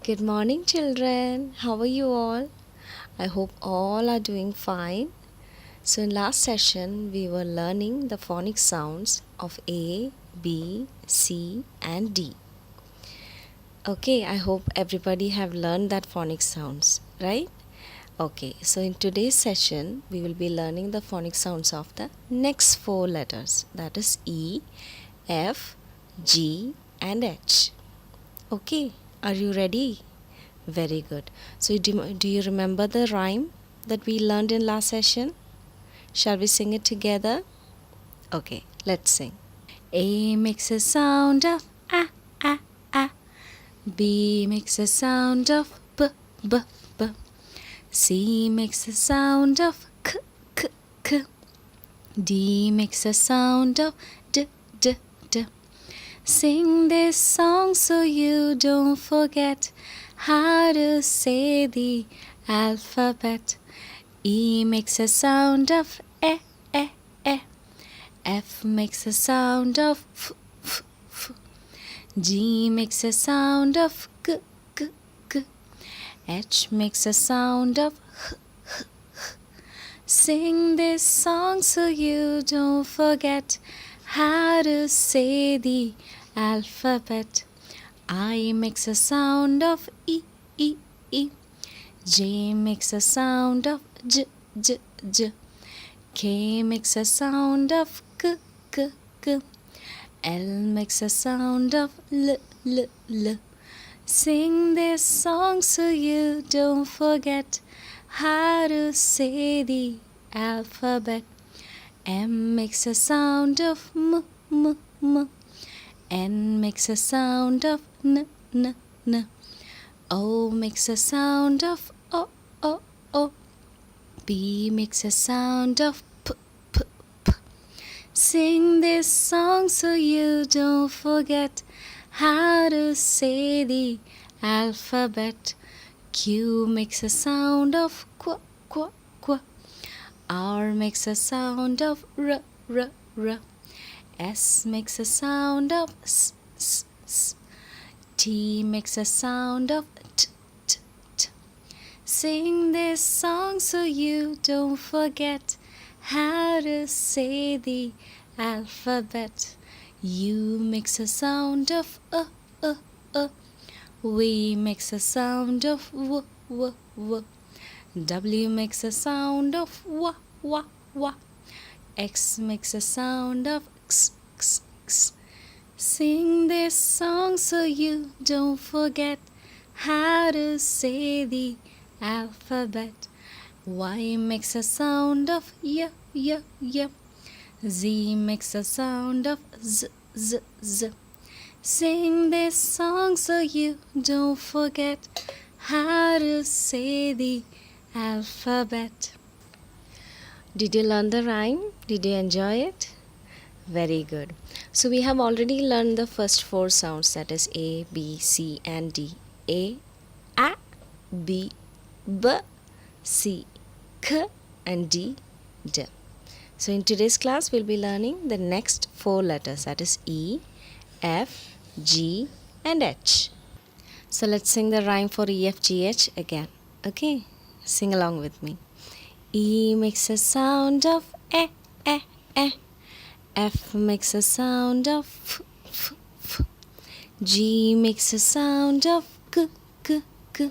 Good morning, children. How are you all? I hope all are doing fine. So, in last session, we were learning the phonic sounds of A, B, C, and D. Okay, I hope everybody have learned that phonic sounds, right? Okay, so in today's session, we will be learning the phonic sounds of the next four letters, that is E, F, G, and H. Okay, are you ready? Very good. So, do you remember the rhyme that we learned in last session? Shall we sing it together? Okay, let's sing. A makes a sound of ah, ah, ah. B makes a sound of b, b, b. C makes a sound of k, k, k. D makes a sound of d, d, d. Sing this song so you don't forget how to say the alphabet. E makes a sound of e, e, e. F makes a sound of f, f, f. G makes a sound of g, g, g. H makes a sound of h, h, h. Sing this song so you don't forget how to say the alphabet. I makes a sound of E, E, E. J makes a sound of J, J, J. K makes a sound of K, K, K. L makes a sound of L, L, L. Sing this song so you don't forget how to say the alphabet. M makes a sound of M, M, M. N makes a sound of N, N, N. O makes a sound of O, O, O. P makes a sound of P, P, P. Sing this song so you don't forget how to say the alphabet. Q makes a sound of Qu, Qu, Qu. R makes a sound of R, R, R. S makes a sound of S, S, S. T makes a sound of T, T, T. Sing this song so you don't forget how to say the alphabet. U makes a sound of V makes a sound of W, W, W. W makes a sound of W, W, W. X makes a sound of X, X, X. Sing this song so you don't forget how to say the alphabet. Y makes a sound of Y, Y, Y. Z makes a sound of Z, Z, Z. Sing this song so you don't forget how to say the alphabet. Did you learn the rhyme? Did you enjoy it? Very good. So we have already learned the first four sounds, that is A, B, C, and D. A, B, B, C, K, and D, D. So in today's class, we'll be learning the next four letters, that is E, F, G, and H. So let's sing the rhyme for E, F, G, H again. Okay, sing along with me. E makes a sound of E, E, E. F makes a sound of F, F, F. G makes a sound of G, G, G.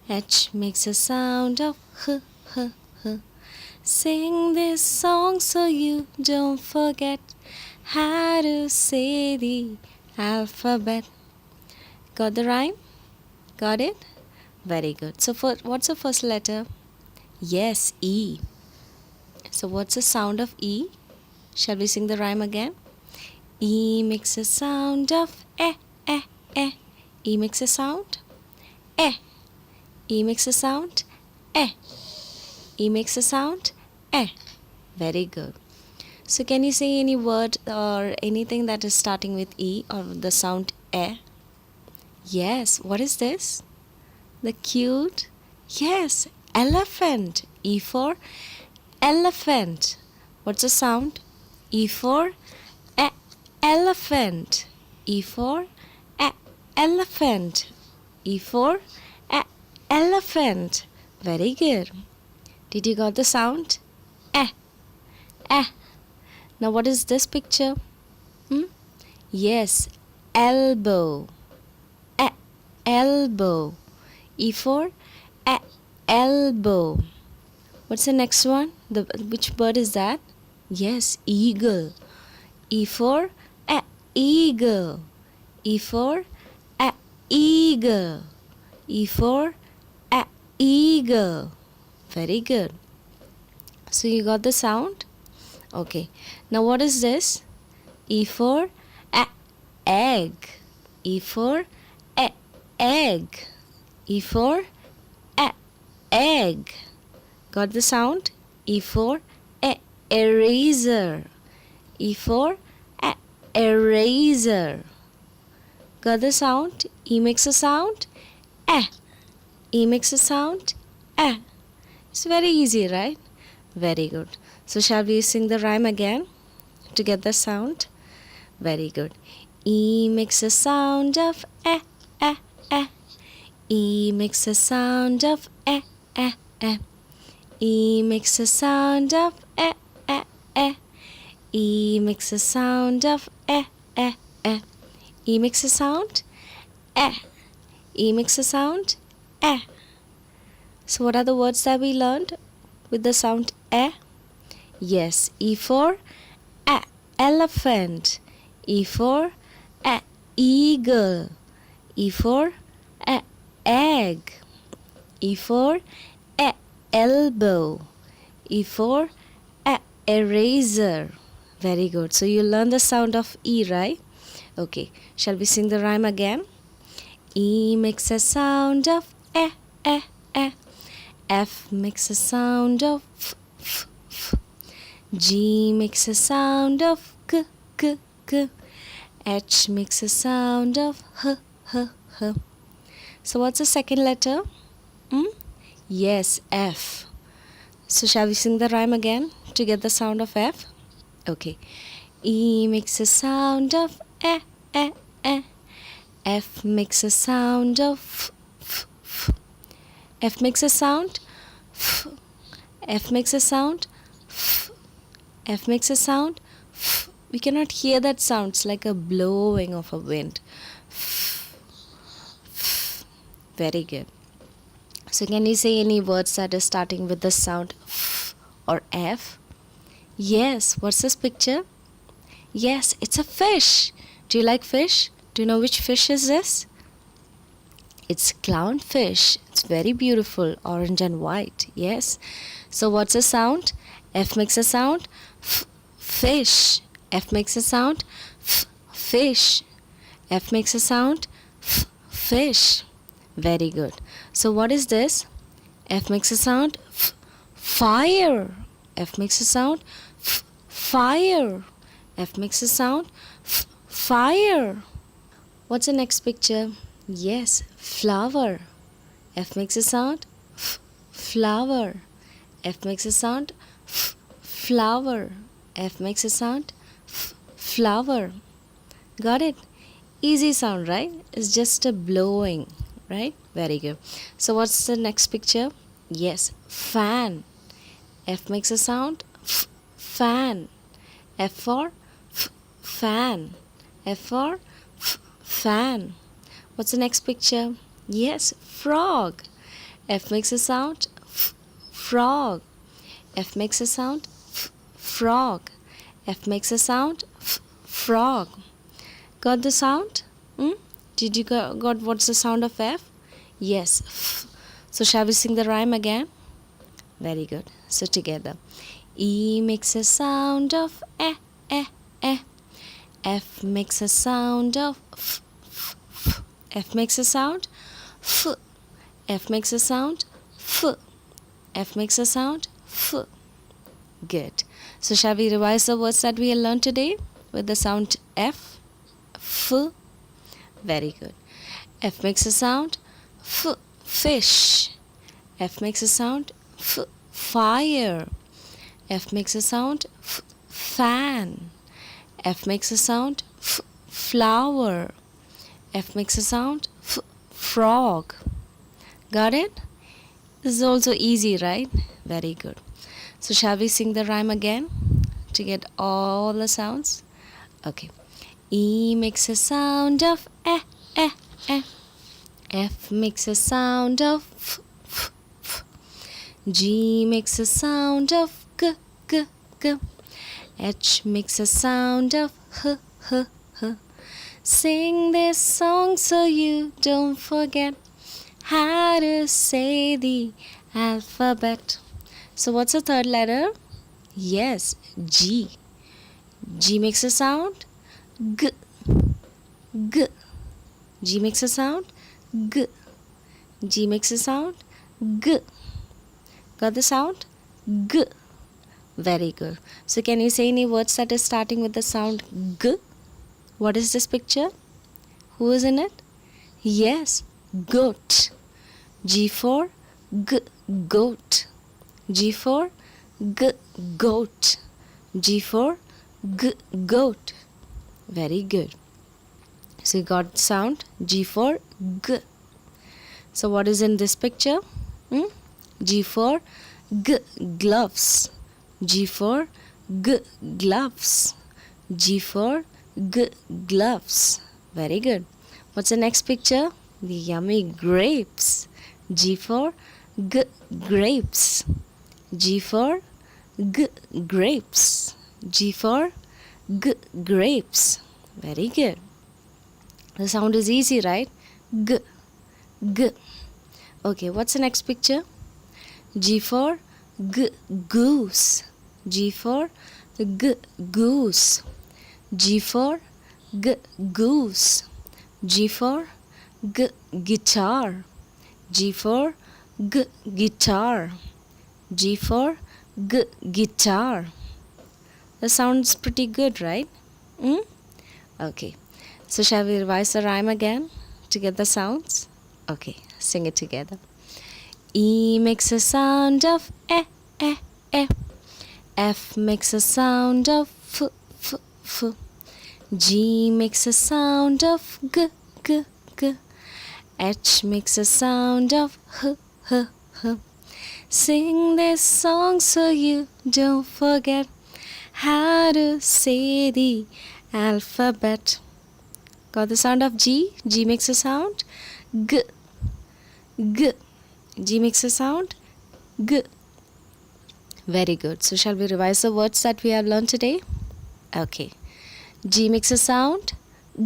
H makes a sound of H, H, H. Sing this song so you don't forget how to say the alphabet. Got the rhyme? Got it? Very good. So what's the first letter? Yes, E. So what's the sound of E? Shall we sing the rhyme again? E makes a sound of E, E, E. E makes a sound E. E makes a sound E. E makes a sound E. Very good. So can you say any word or anything that is starting with E or the sound E? Yes, what is this? The cute, yes, elephant. E for elephant. What's the sound? E for elephant. E for elephant. E for elephant. Very good. Did you got the sound? Eh. Now what is this picture? Yes, elbow. Elbow. E for elbow. What's the next one? Which bird is that? Yes, eagle. E for eagle. E for eagle. E for eagle. Very good. So you got the sound? Okay. Now what is this? E for egg. E for egg. E for egg. Got the sound? E for eraser. E for eraser. Got the sound? E makes a sound? E makes a sound? It's very easy, right? Very good. So shall we sing the rhyme again to get the sound? Very good. E makes a sound of E makes a sound of E makes a sound of E makes a sound of E makes a sound E makes a sound So what are the words that we learned with the sound Yes, E for elephant. E for eagle. E for egg. E for elbow. E for eraser. Very good. So you learn the sound of E, right? Okay. Shall we sing the rhyme again? E makes a sound of F makes a sound of f. G makes a sound of k. H makes a sound of h. So what's the second letter? Yes, F. So shall we sing the rhyme again to get the sound of F? Okay. E makes a sound of F makes a sound of f. F makes a sound f. F makes a sound f. F makes a sound f. We cannot hear that sound. It's like a blowing of a wind. Very good. So can you say any words that are starting with the sound f or F? Yes. What's this picture? Yes, it's a fish. Do you like fish? Do you know which fish is this? It's clownfish. It's very beautiful, orange and white. Yes. So what's the sound? F makes a sound f. Fish. F makes a sound f. Fish. F makes a sound f. Fish. Very good. So what is this? F makes a sound f. Fire. F makes a sound f. Fire. F makes a sound f. Fire. What's the next picture? Yes, flower. F makes a sound f. Flower. F makes a sound f. Flower. F makes a sound f. Flower. Got it? Easy sound, right? It's just a blowing, right? Very good. So what's the next picture? Yes, fan. F makes a sound f. Fan. F for f. Fan. F for f. Fan. What's the next picture? Yes, frog. F makes a sound f. Frog. F makes a sound f. Frog. F makes a sound f. Frog. Got the sound? Did you got what's the sound of F? Yes, f. So shall we sing the rhyme again? Very good. So together. E makes a sound of F makes a sound of f. F makes a sound f. F makes a sound f. F makes a sound f. Good. So shall we revise the words that we have learned today with the sound F? F. Very good. F makes a sound f. Fish. F makes a sound f. Fire. F makes a sound f. Fan. F makes a sound f. Flower. F makes a sound f. frog. Got it? This is also easy, right? Very good. So shall we sing the rhyme again to get all the sounds? Okay. E makes a sound of eh, eh, eh. F makes a sound of f, f, f. G makes a sound of g, g, g. H makes a sound of h, h, h. Sing this song so you don't forget how to say the alphabet. So what's the third letter? Yes, G. G makes a sound g, g. G makes a sound g. G makes a sound g. Got the sound g. Very good. So can you say any words that is starting with the sound g? What is this picture? Who is in it? Yes, goat. G for g, goat. G for g, goat. G for g, goat. Very good. So you got sound G for g. So what is in this picture? G for g, gloves. G for g, gloves. G for g, gloves. Very good. What's the next picture? The yummy grapes. G for g, grapes. G for g, grapes. G for g, grapes. Very good. The sound is easy, right? G, g. Okay, what's the next picture? G for g, goose. G for g, goose. G for g, goose. G for g, guitar. G for g, guitar. G for g, guitar. The sounds pretty good, right? Okay. So shall we revise the rhyme again to get the sounds? Okay, sing it together. E makes a sound of eh, eh, eh. F makes a sound of f, f, f. G makes a sound of g, g, g. H makes a sound of h, h, h. Sing this song so you don't forget how to say the alphabet. Got the sound of G? G makes a sound g, g. G makes a sound g. Very good. So shall we revise the words that we have learned today? Okay. G makes a sound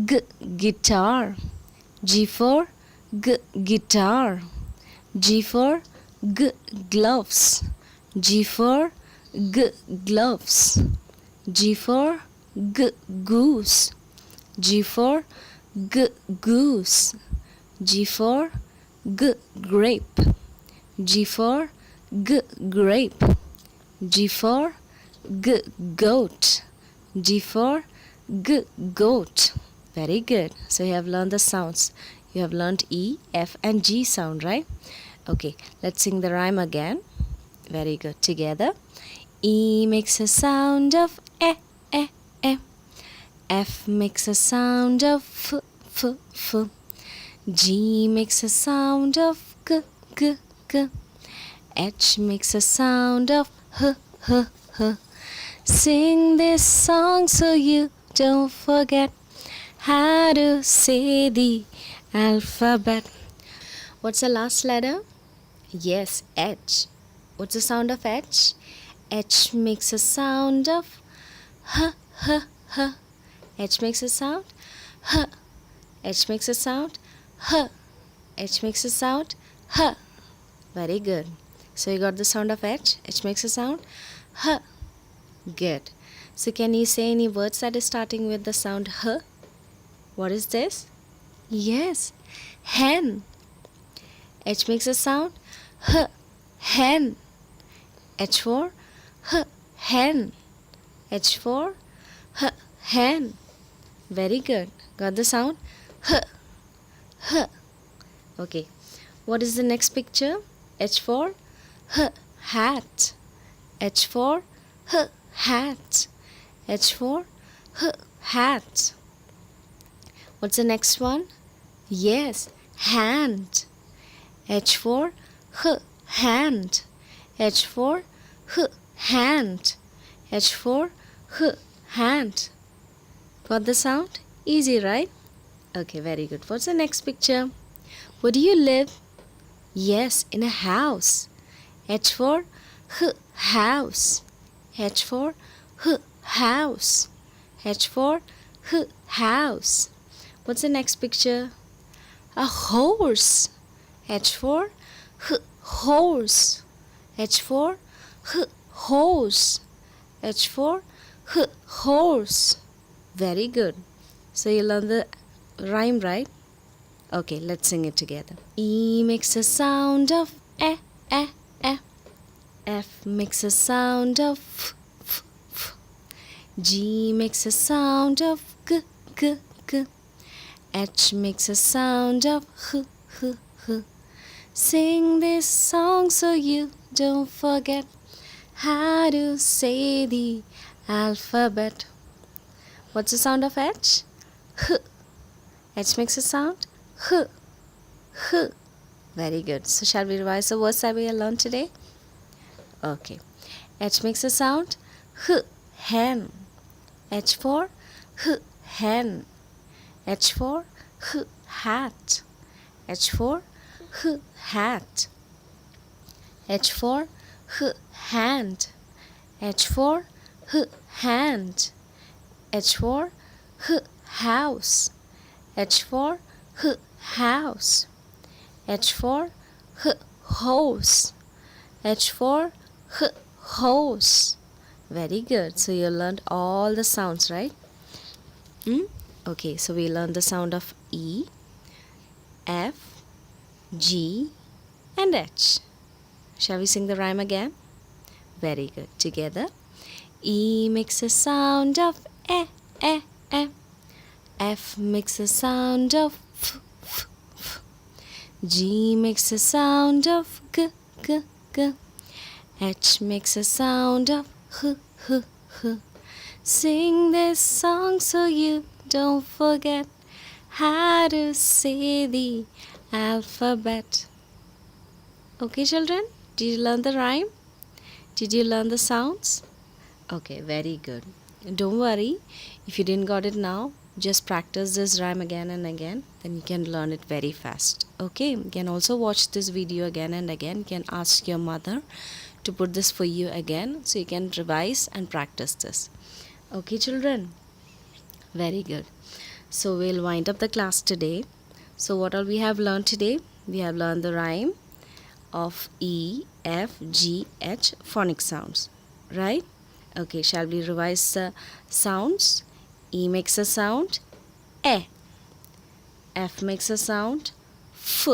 g, guitar. G for g, guitar. G for g, gloves. G for g, gloves. G for g, goose. G for g, goose. G for g, grape. G for g, grape. G for g, goat. G for g, goat. Very good. So you have learned the sounds. You have learned E, F and G sound, right? Okay, let's sing the rhyme again. Very good. Together. E makes a sound of eh, eh, eh. F makes a sound of f, f, f. G makes a sound of g, g, g. H makes a sound of h, h, h. Sing this song so you don't forget how to say the alphabet. What's the last letter? Yes, H. What's the sound of H? H makes a sound of h, h, h. H makes a sound h. H makes a sound h. H makes a sound h. Very good. So you got the sound of H. H makes a sound h. Good. So can you say any words that is starting with the sound h? What is this? Yes, hen. H makes a sound h. Hen. H for h. Hen. H for h. Hen. Very good. Got the sound h. H. Okay. What is the next picture? H for h. Hat. H for h. Hat. H for h. Hat. What's the next one? Yes, hand. H for hand. H for hand. H for hand. Got the sound? Easy, right? Okay, very good. What's the next picture? Where do you live? Yes, in a house. H for house. H for house. H for house. What's the next picture? A horse. H for horse. H for horse. H for horse. Very good. So you learn the rhyme, right? Okay, let's sing it together. E makes a sound of eh, eh, eh. F makes a sound of f, f, f. G makes a sound of g, g, g. H makes a sound of h, h, h. Sing this song so you don't forget how to say the alphabet. What's the sound of H? H. H makes a sound H. H. Very good. So shall we revise the words that we have learned today? Okay. H makes a sound H. Hen. H for H. Hen. H for H. Hat. H for H. Hat. H for H. Hand. H for H. Hand. H for H. House. H for H. House. H for H. Hose. H for H. Hose. Very good. So you learned all the sounds, right? Okay, so we learned the sound of E, F, G, and H. Shall we sing the rhyme again? Very good. Together. E makes a sound of eh, eh, eh. F makes a sound of f, f, f. G makes a sound of g, g, g. H makes a sound of h, h, h. Sing this song so you don't forget how to say the alphabet. Okay, children? Did you learn the rhyme? Did you learn the sounds? Okay, very good. Don't worry if you didn't got it now. Just practice this rhyme again and again, then you can learn it very fast. Okay, you can also watch this video again and again. You can ask your mother to put this for you again so you can revise and practice this. Okay, children? Very good. So we'll wind up the class today. So what all we have learned today? We have learned the rhyme of E, F, G, H phonic sounds, right? Okay, shall we revise the sounds? E makes a sound E. F makes a sound F.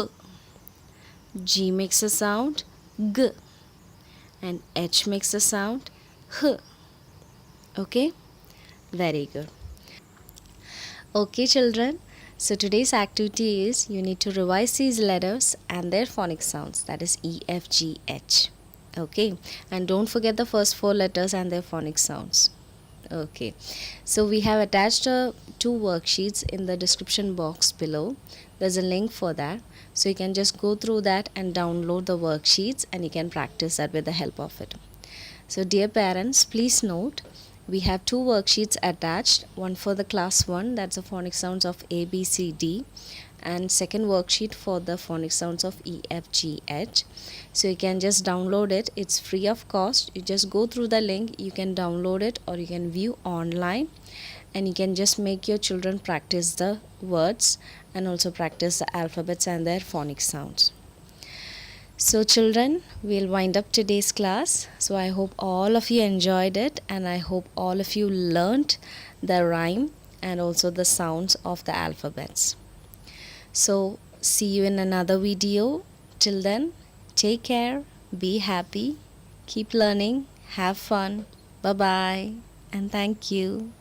G makes a sound G. And H makes a sound H. Okay? Very good. Okay, children. So today's activity is you need to revise these letters and their phonic sounds. That is E, F, G, H. Okay? And don't forget the first 4 letters and their phonic sounds. Okay, so we have attached 2 worksheets in the description box below. There's a link for that, so you can just go through that and download the worksheets and you can practice that with the help of it. So dear parents, please note we have 2 worksheets attached, one for the class 1, that's the phonic sounds of A, B, C, D, and second worksheet for the phonic sounds of E, F, G, H. So you can just download it. It's free of cost. You just go through the link. You can download it or you can view online, and you can just make your children practice the words and also practice the alphabets and their phonic sounds. So children, we'll wind up today's class. So I hope all of you enjoyed it, and I hope all of you learned the rhyme and also the sounds of the alphabets. So see you in another video. Till then, take care, be happy, keep learning, have fun. Bye bye, and thank you.